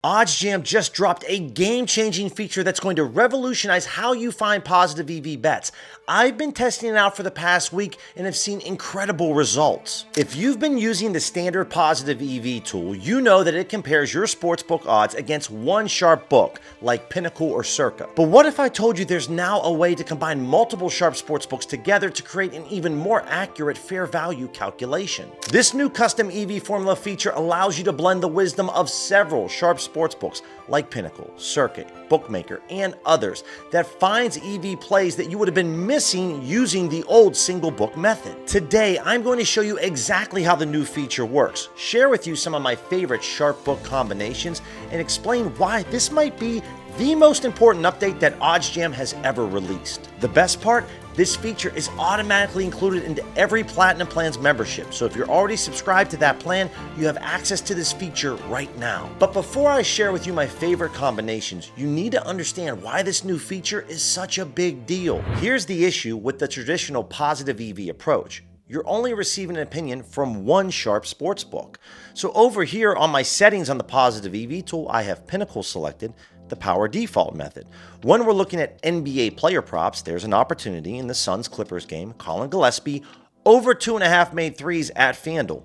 OddsJam just dropped a game-changing feature that's going to revolutionize how you find positive EV bets. I've been testing it out for the past week and have seen incredible results. If you've been using the standard positive EV tool, you know that it compares your sportsbook odds against one sharp book, like Pinnacle or Circa. But what if I told you there's now a way to combine multiple sharp sportsbooks together to create an even more accurate fair value calculation? This new custom EV formula feature allows you to blend the wisdom of several sharp sportsbooks like Pinnacle, Circuit, Bookmaker, and others that finds EV plays that you would have been missing using the old single book method. Today, I'm going to show you exactly how the new feature works, share with you some of my favorite sharp book combinations, and explain why this might be the most important update that OddsJam has ever released. The best part? This feature is automatically included into every Platinum Plan's membership, so if you're already subscribed to that plan, you have access to this feature right now. But before I share with you my favorite combinations, you need to understand why this new feature is such a big deal. Here's the issue with the traditional positive EV approach. You're only receiving an opinion from one sharp sportsbook. So over here on my settings on the positive EV tool, I have Pinnacle selected, the power default method. When we're looking at NBA player props, there's an opportunity in the Suns-Clippers game, Colin Gillespie, over 2.5 made threes at FanDuel.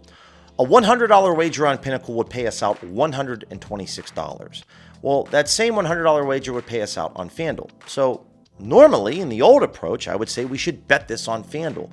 A $100 wager on Pinnacle would pay us out $126. Well, that same $100 wager would pay us out on FanDuel. So normally, in the old approach, I would say we should bet this on FanDuel.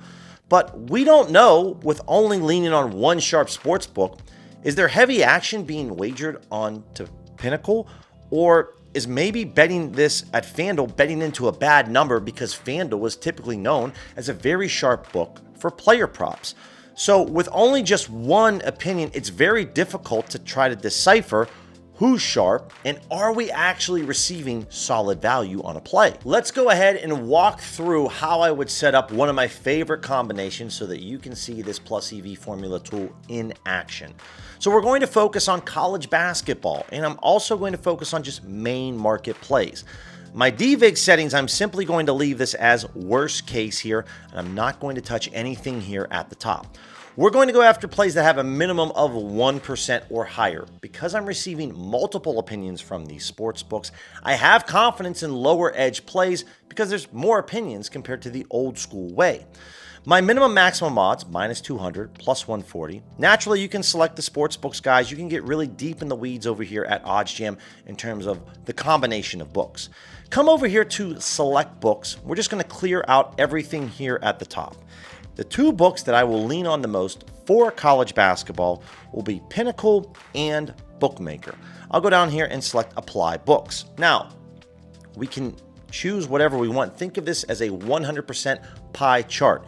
But we don't know, with only leaning on one sharp sportsbook, is there heavy action being wagered on to Pinnacle? Or is maybe betting this at FanDuel betting into a bad number because FanDuel was typically known as a very sharp book for player props? So with only just one opinion, it's very difficult to try to decipher who's sharp and are we actually receiving solid value on a play. Let's go ahead and walk through how I would set up one of my favorite combinations so that you can see this Plus EV formula tool in action. So we're going to focus on college basketball, and I'm also going to focus on just main market plays. My DVIG settings, I'm simply going to leave this as worst case here, and I'm not going to touch anything here at the top. We're going to go after plays that have a minimum of 1% or higher. Because I'm receiving multiple opinions from these sports books, I have confidence in lower edge plays because there's more opinions compared to the old school way. My minimum maximum odds, minus 200, plus 140. Naturally, you can select the sports books, guys. You can get really deep in the weeds over here at OddsJam in terms of the combination of books. Come over here to select books. We're just going to clear out everything here at the top. The two books that I will lean on the most for college basketball will be Pinnacle and Bookmaker. I'll go down here and select Apply Books. Now, we can choose whatever we want. Think of this as a 100% pie chart.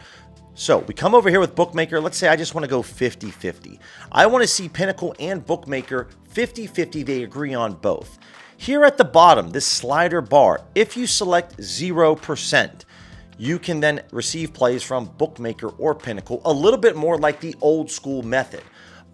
So we come over here with Bookmaker. Let's say I just want to go 50-50. I want to see Pinnacle and Bookmaker 50-50. They agree on both. Here at the bottom, this slider bar, if you select 0%, you can then receive plays from Bookmaker or Pinnacle, a little bit more like the old school method.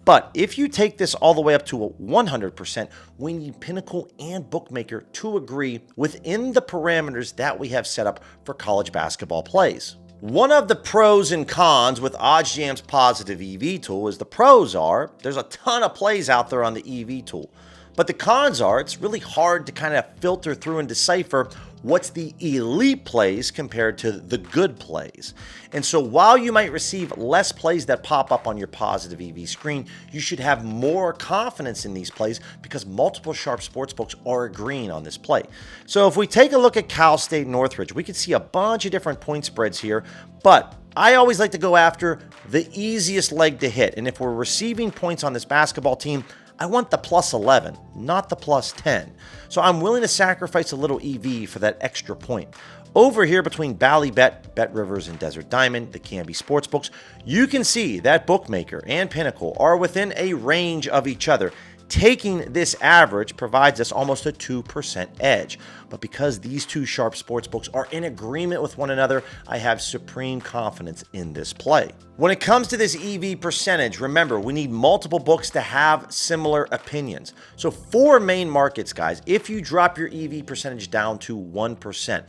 But if you take this all the way up to a 100%, we need Pinnacle and Bookmaker to agree within the parameters that we have set up for college basketball plays. One of the pros and cons with OddsJam's positive EV tool is the pros are there's a ton of plays out there on the EV tool. But the cons are it's really hard to kind of filter through and decipher what's the elite plays compared to the good plays. And so while you might receive less plays that pop up on your positive EV screen, you should have more confidence in these plays because multiple sharp sportsbooks are agreeing on this play. So if we take a look at Cal State Northridge, we can see a bunch of different point spreads here, but I always like to go after the easiest leg to hit. And if we're receiving points on this basketball team, I want the plus 11, not the plus 10. So I'm willing to sacrifice a little EV for that extra point. Over here between Ballybet, Bet Rivers, and Desert Diamond, the Canby Sportsbooks, you can see that Bookmaker and Pinnacle are within a range of each other. Taking this average provides us almost a 2% edge. But because these two sharp sportsbooks are in agreement with one another, I have supreme confidence in this play. When it comes to this EV percentage, remember, we need multiple books to have similar opinions. So for main markets, guys, if you drop your EV percentage down to 1%,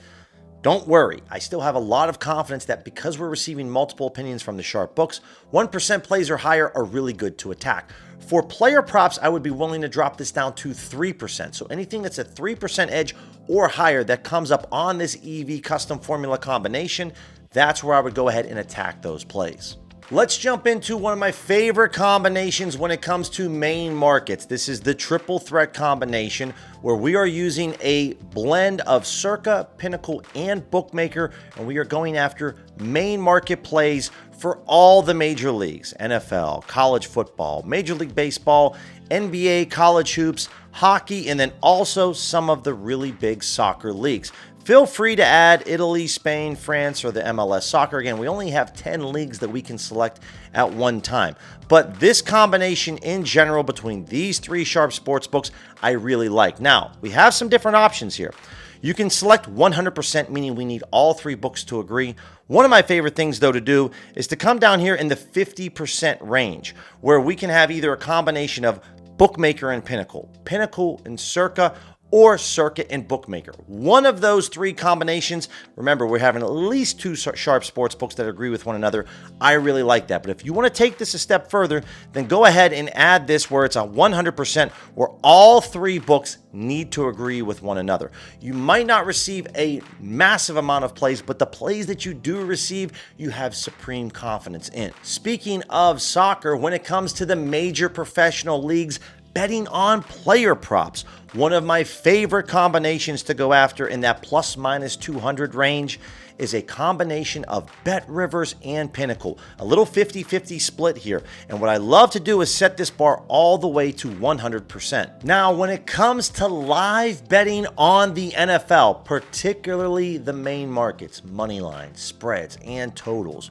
Don't worry, I still have a lot of confidence that because we're receiving multiple opinions from the sharp books, 1% plays or higher are really good to attack. For player props, I would be willing to drop this down to 3%. So anything that's a 3% edge or higher that comes up on this EV custom formula combination, that's where I would go ahead and attack those plays. Let's jump into one of my favorite combinations when it comes to main markets. This is the triple threat combination where we are using a blend of Circa, Pinnacle, and Bookmaker, and we are going after main market plays for all the major leagues: NFL, college football, Major League Baseball, NBA, college hoops, hockey, and then also some of the really big soccer leagues. Feel free to add Italy, Spain, France, or the MLS soccer. Again, we only have 10 leagues that we can select at one time. But this combination in general between these three sharp sportsbooks, I really like. Now, we have some different options here. You can select 100%, meaning we need all three books to agree. One of my favorite things, though, to do is to come down here in the 50% range, where we can have either a combination of Bookmaker and Pinnacle, Pinnacle and Circa, or Circuit and Bookmaker. One of those three combinations, remember, we're having at least two sharp sports books that agree with one another. I really like that. But if you want to take this a step further, then go ahead and add this where it's a 100%, where all three books need to agree with one another. You might not receive a massive amount of plays, but the plays that you do receive, you have supreme confidence in. Speaking of soccer, when it comes to the major professional leagues, betting on player props, one of my favorite combinations to go after in that plus minus 200 range is a combination of Bet Rivers and Pinnacle. A little 50-50 split here. And what I love to do is set this bar all the way to 100%. Now, when it comes to live betting on the NFL, particularly the main markets, money lines, spreads, and totals,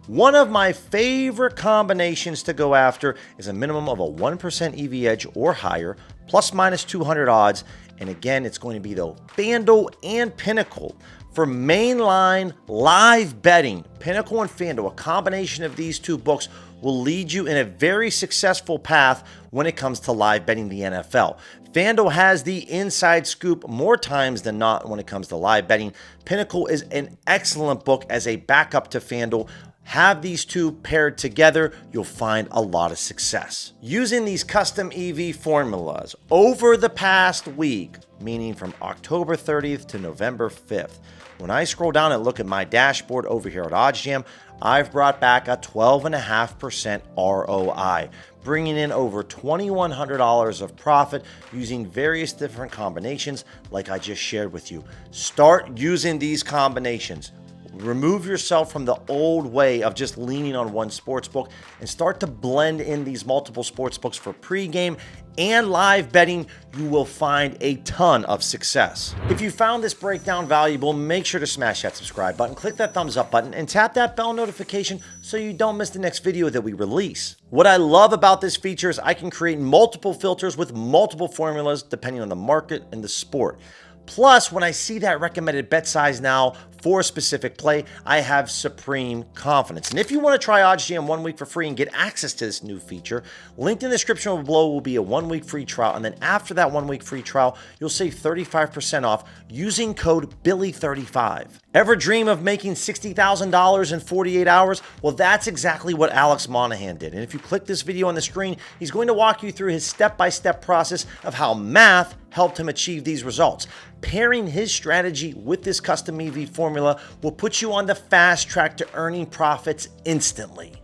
one of my favorite combinations to go after is a minimum of a 1% EV edge or higher, plus minus 200 odds. And again, it's going to be the FanDuel and Pinnacle. For mainline live betting, Pinnacle and FanDuel, a combination of these two books, will lead you in a very successful path when it comes to live betting the NFL. FanDuel has the inside scoop more times than not when it comes to live betting. Pinnacle is an excellent book as a backup to FanDuel. Have these two paired together, you'll find a lot of success. Using these custom EV formulas over the past week, meaning from October 30th to November 5th, when I scroll down and look at my dashboard over here at OddsJam, I've brought back a 12.5% ROI, bringing in over $2,100 of profit using various different combinations like I just shared with you. Start using these combinations. Remove yourself from the old way of just leaning on one sportsbook and start to blend in these multiple sportsbooks for pregame and live betting. You will find a ton of success. If you found this breakdown valuable, make sure to smash that subscribe button, click that thumbs up button, and tap that bell notification so you don't miss the next video that we release. What I love about this feature is I can create multiple filters with multiple formulas depending on the market and the sport. Plus, when I see that recommended bet size now for a specific play, I have supreme confidence. And if you want to try OddsJam 1 week for free and get access to this new feature, linked in the description below will be a 1 week free trial. And then after that 1 week free trial, you'll save 35% off using code Billy35. Ever dream of making $60,000 in 48 hours? Well, that's exactly what Alex Monahan did. And if you click this video on the screen, he's going to walk you through his step-by-step process of how math helped him achieve these results. Pairing his strategy with this custom EV formula will put you on the fast track to earning profits instantly.